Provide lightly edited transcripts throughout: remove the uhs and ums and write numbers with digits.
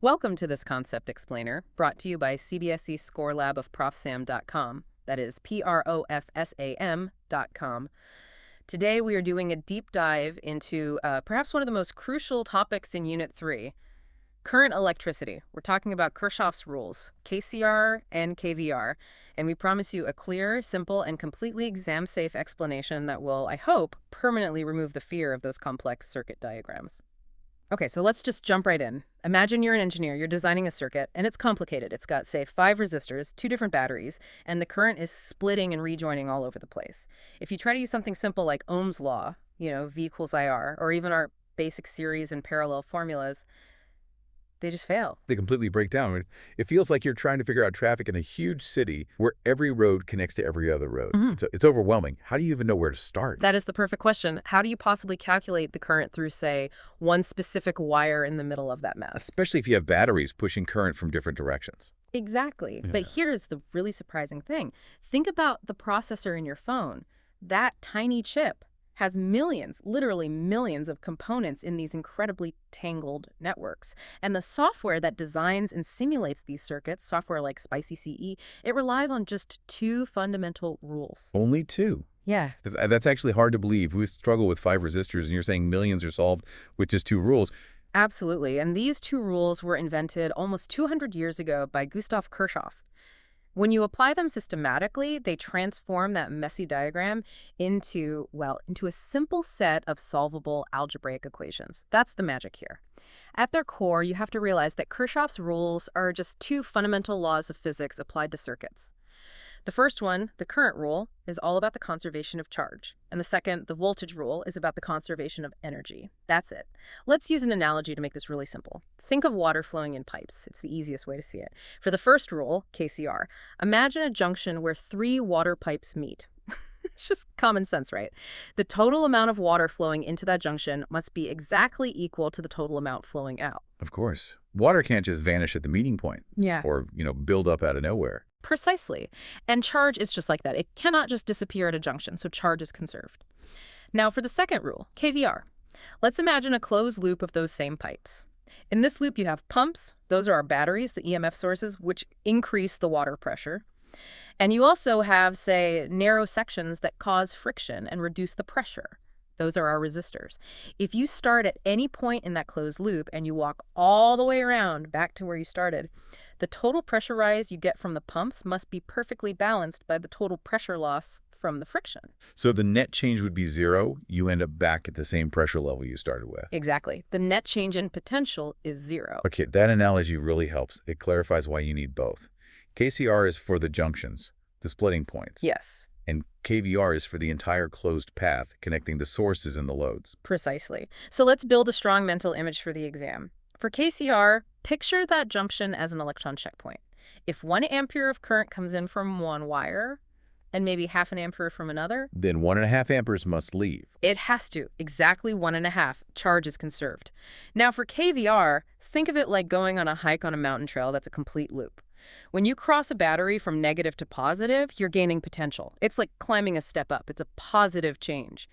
Welcome to this Concept Explainer, brought to you by CBSE ScoreLab of ProfSam.com. That is ProfSam.com. Today we are doing a deep dive into perhaps one of the most crucial topics in Unit 3, current electricity. We're talking about Kirchhoff's rules, KCR and KVR, and we promise you a clear, simple, and completely exam-safe explanation that will, I hope, permanently remove the fear of those complex circuit diagrams. Okay, so let's just jump right in. Imagine you're an engineer, you're designing a circuit, and it's complicated. It's got, say, 5 resistors, 2 different batteries, and the current is splitting and rejoining all over the place. If you try to use something simple like Ohm's law, V equals IR, or even our basic series and parallel formulas, they just fail. They completely break down. It feels like you're trying to figure out traffic in a huge city where every road connects to every other road. It's overwhelming. How do you even know where to start? That is the perfect question. How do you possibly calculate the current through, say, one specific wire in the middle of that mess? Especially if you have batteries pushing current from different directions. Exactly. Yeah. But here's the really surprising thing. Think about the processor in your phone. That tiny chip has millions, literally millions of components in these incredibly tangled networks. And the software that designs and simulates these circuits, software like Spicy CE, it relies on just 2 fundamental rules. Only 2? Yeah. That's actually hard to believe. We struggle with 5 resistors, and you're saying millions are solved with just 2 rules. Absolutely. And these 2 rules were invented almost 200 years ago by Gustav Kirchhoff. When you apply them systematically, they transform that messy diagram into a simple set of solvable algebraic equations. That's the magic here. At their core, you have to realize that Kirchhoff's rules are just 2 fundamental laws of physics applied to circuits. The first one, the current rule, is all about the conservation of charge. And the second, the voltage rule, is about the conservation of energy. That's it. Let's use an analogy to make this really simple. Think of water flowing in pipes. It's the easiest way to see it. For the first rule, KCR, imagine a junction where 3 water pipes meet. It's just common sense, right? The total amount of water flowing into that junction must be exactly equal to the total amount flowing out. Of course. Water can't just vanish at the meeting point. Yeah. Or, build up out of nowhere. Precisely. And charge is just like that. It cannot just disappear at a junction, so charge is conserved. Now for the second rule, KVR. Let's imagine a closed loop of those same pipes. In this loop, you have pumps. Those are our batteries, the EMF sources, which increase the water pressure. And you also have, say, narrow sections that cause friction and reduce the pressure. Those are our resistors. If you start at any point in that closed loop and you walk all the way around back to where you started, the total pressure rise you get from the pumps must be perfectly balanced by the total pressure loss from the friction. So the net change would be 0. You end up back at the same pressure level you started with. Exactly. The net change in potential is 0. Okay, that analogy really helps. It clarifies why you need both. KCR is for the junctions, the splitting points. Yes. And KVR is for the entire closed path connecting the sources and the loads. Precisely. So let's build a strong mental image for the exam. For KCR, picture that junction as an electron checkpoint. If 1 ampere of current comes in from one wire and maybe half an ampere from another, then 1.5 amperes must leave. it has to. Exactly 1.5. Charge is conserved. Now for KVR, think of it like going on a hike on a mountain trail that's a complete loop. When you cross a battery from negative to positive, you're gaining potential. It's like climbing a step up. It's a positive change.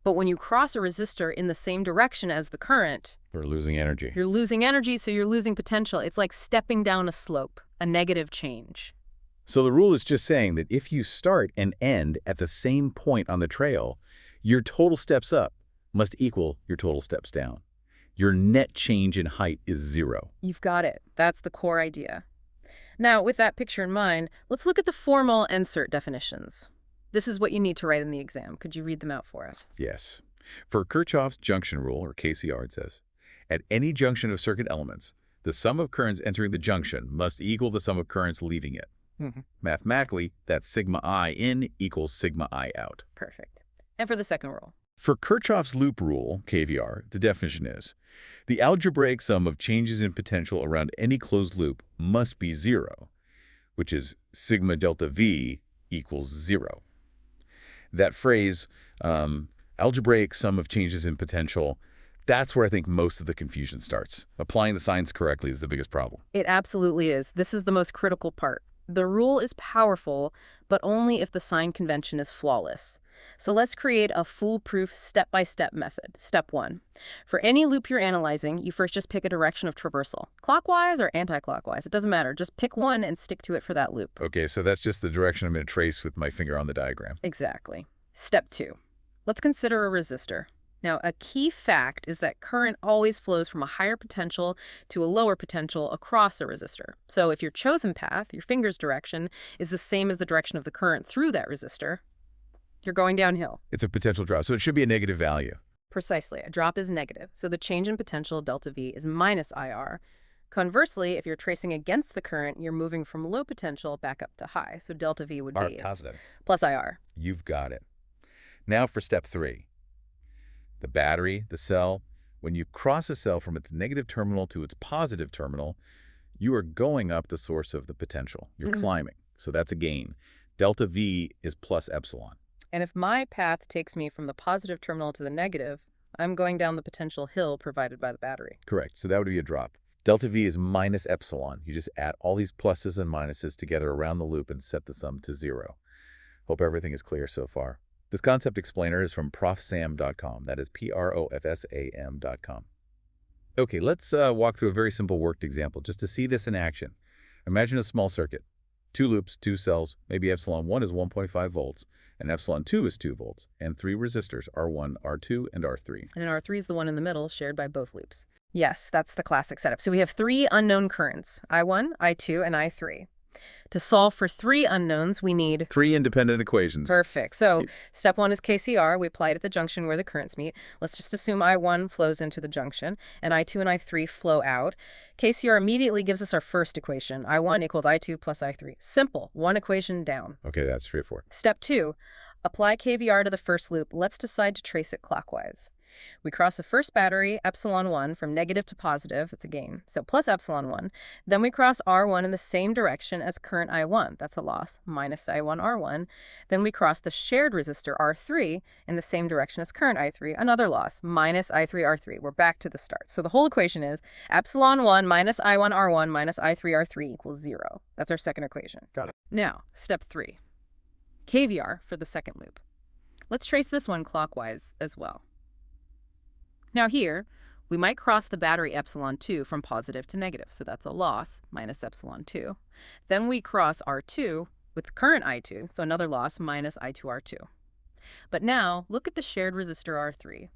But when you cross a resistor in the same direction as the current, We're losing energy. you're losing energy, so you're losing potential. It's like stepping down a slope, a negative change. So the rule is just saying that if you start and end at the same point on the trail, your total steps up must equal your total steps down. Your net change in height is 0. You've got it. That's the core idea. Now, with that picture in mind, let's look at the formal and cert definitions. This is what you need to write in the exam. Could you read them out for us? Yes. For Kirchhoff's junction rule, or KCR, it says, at any junction of circuit elements, the sum of currents entering the junction must equal the sum of currents leaving it. Mathematically, that's sigma I in equals sigma I out. Perfect. And for the second rule? For Kirchhoff's loop rule, KVR, the definition is, the algebraic sum of changes in potential around any closed loop must be 0, which is sigma delta V equals 0. That phrase, algebraic sum of changes in potential, that's where I think most of the confusion starts. Applying the signs correctly is the biggest problem. It absolutely is. This is the most critical part. The rule is powerful, but only if the sign convention is flawless. So let's create a foolproof step-by-step method. Step 1. For any loop you're analyzing, you first just pick a direction of traversal. Clockwise or anti-clockwise, it doesn't matter. Just pick one and stick to it for that loop. Okay, so that's just the direction I'm going to trace with my finger on the diagram. Exactly. Step 2. Let's consider a resistor. Now, a key fact is that current always flows from a higher potential to a lower potential across a resistor. So if your chosen path, your finger's direction, is the same as the direction of the current through that resistor, you're going downhill. It's a potential drop, so it should be a negative value. Precisely. A drop is negative, so the change in potential, delta V, is minus IR. Conversely, if you're tracing against the current, you're moving from low potential back up to high, so delta V would be positive. Plus IR. You've got it. Now for step 3. The battery, the cell, when you cross a cell from its negative terminal to its positive terminal, you are going up the source of the potential. You're climbing, so that's a gain. Delta V is plus epsilon. And if my path takes me from the positive terminal to the negative, I'm going down the potential hill provided by the battery. Correct, so that would be a drop. Delta V is minus epsilon. You just add all these pluses and minuses together around the loop and set the sum to 0. Hope everything is clear so far. This concept explainer is from ProfSam.com. That is ProfSam.com. Okay, let's walk through a very simple worked example just to see this in action. Imagine a small circuit. 2 loops, 2 cells, maybe epsilon 1 is 1.5 volts, and epsilon 2 is 2 volts, and 3 resistors, R1, R2, and R3. And R3 is the one in the middle, shared by both loops. Yes, that's the classic setup. So we have 3 unknown currents, I1, I2, and I3. To solve for 3 unknowns, we need 3 independent equations. Perfect. So step 1 is KCR. We apply it at the junction where the currents meet. Let's just assume I1 flows into the junction and I2 and I3 flow out. KCR immediately gives us our first equation. I1 equals I2 plus I3. Simple. One equation down. Okay, that's straightforward. Step 2, apply KVR to the first loop. Let's decide to trace it clockwise. We cross the first battery, epsilon 1, from negative to positive. It's a gain. So plus epsilon 1. Then we cross R1 in the same direction as current I1. That's a loss, minus I1 R1. Then we cross the shared resistor R3 in the same direction as current I3. Another loss, minus I3 R3. We're back to the start. So the whole equation is epsilon 1 minus I1 R1 minus I3 R3 equals 0. That's our second equation. Got it. Now, step 3. KVR for the second loop. Let's trace this one clockwise as well. Now here, we might cross the battery epsilon 2 from positive to negative, so that's a loss, minus epsilon 2. Then we cross R2 with current I2, so another loss, minus I2 R2. But now, look at the shared resistor R3.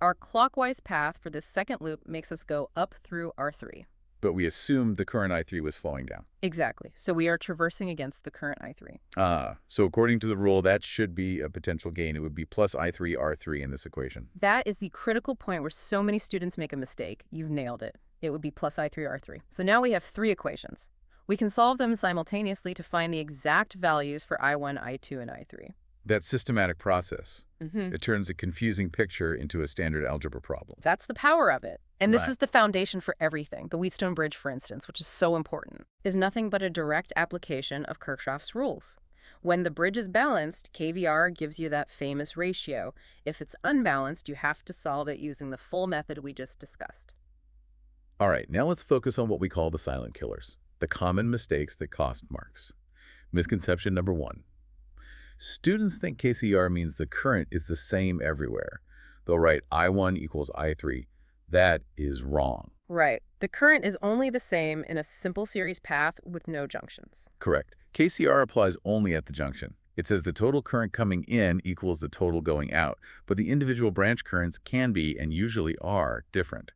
Our clockwise path for this second loop makes us go up through R3. But we assumed the current I3 was flowing down. Exactly. So we are traversing against the current I3. So according to the rule, that should be a potential gain. It would be plus I3 R3 in this equation. That is the critical point where so many students make a mistake. You've nailed it. It would be plus I3 R3. So now we have 3 equations. We can solve them simultaneously to find the exact values for I1, I2, and I3. That systematic process, it turns a confusing picture into a standard algebra problem. That's the power of it. And this Right. is the foundation for everything. The Wheatstone Bridge, for instance, which is so important, is nothing but a direct application of Kirchhoff's rules. When the bridge is balanced, KVR gives you that famous ratio. If it's unbalanced, you have to solve it using the full method we just discussed. All right, now let's focus on what we call the silent killers, the common mistakes that cost marks. Misconception number 1. Students think KCR means the current is the same everywhere. They'll write I1 equals I3. That is wrong. Right. The current is only the same in a simple series path with no junctions. Correct. KCR applies only at the junction. It says the total current coming in equals the total going out, but the individual branch currents can be and usually are different.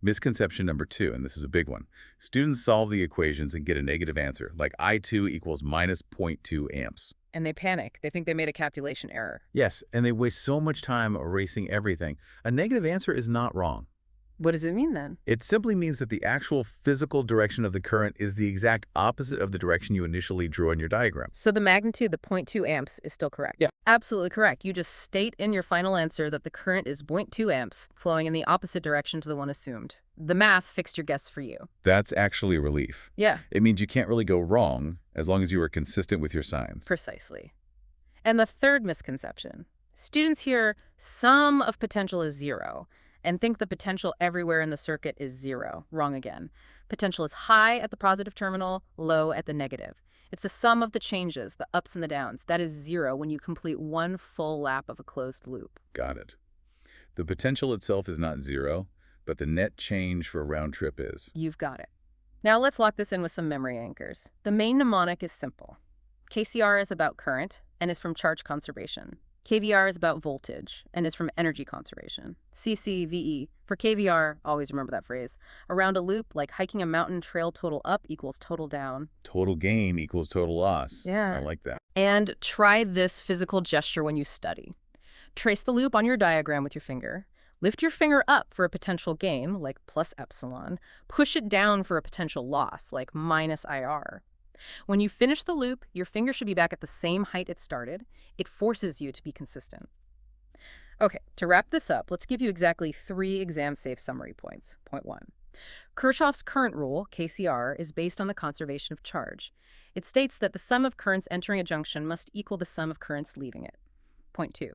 Misconception number 2, and this is a big one. Students solve the equations and get a negative answer, like I2 equals minus 0.2 amps. And they panic. They think they made a calculation error. Yes, and they waste so much time erasing everything. A negative answer is not wrong. What does it mean then? It simply means that the actual physical direction of the current is the exact opposite of the direction you initially drew on your diagram. So the magnitude, the 0.2 amps, is still correct? Yeah. Absolutely correct. You just state in your final answer that the current is 0.2 amps, flowing in the opposite direction to the one assumed. The math fixed your guess for you. That's actually a relief. Yeah. It means you can't really go wrong as long as you are consistent with your signs. Precisely. And the third misconception. Students hear sum of potential is 0 and think the potential everywhere in the circuit is 0. Wrong again. Potential is high at the positive terminal, low at the negative. It's the sum of the changes, the ups and the downs. That is zero when you complete one full lap of a closed loop. Got it. The potential itself is not zero, but the net change for a round trip is. You've got it. Now let's lock this in with some memory anchors. The main mnemonic is simple. KCR is about current and is from charge conservation. KVR is about voltage and is from energy conservation. CCVE, for KVR, always remember that phrase, around a loop like hiking a mountain trail total up equals total down. Total gain equals total loss. Yeah. I like that. And try this physical gesture when you study. Trace the loop on your diagram with your finger. Lift your finger up for a potential gain, like plus epsilon. Push it down for a potential loss, like minus IR. When you finish the loop, your finger should be back at the same height it started. It forces you to be consistent. Okay, to wrap this up, let's give you exactly 3 exam-safe summary points. Point 1. Kirchhoff's current rule, KCR, is based on the conservation of charge. It states that the sum of currents entering a junction must equal the sum of currents leaving it. Point 2.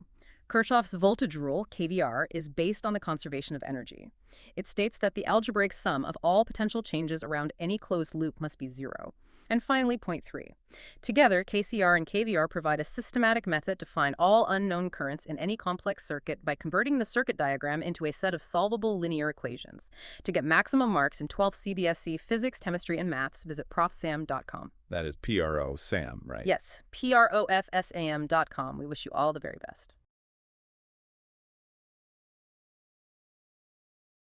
Kirchhoff's voltage rule, KVR, is based on the conservation of energy. It states that the algebraic sum of all potential changes around any closed loop must be 0. And finally, point 3. Together, KCR and KVR provide a systematic method to find all unknown currents in any complex circuit by converting the circuit diagram into a set of solvable linear equations. To get maximum marks in 12th CBSE Physics, Chemistry, and Maths, visit ProfSam.com. That is PRO Sam, right? Yes, ProfSam.com. We wish you all the very best.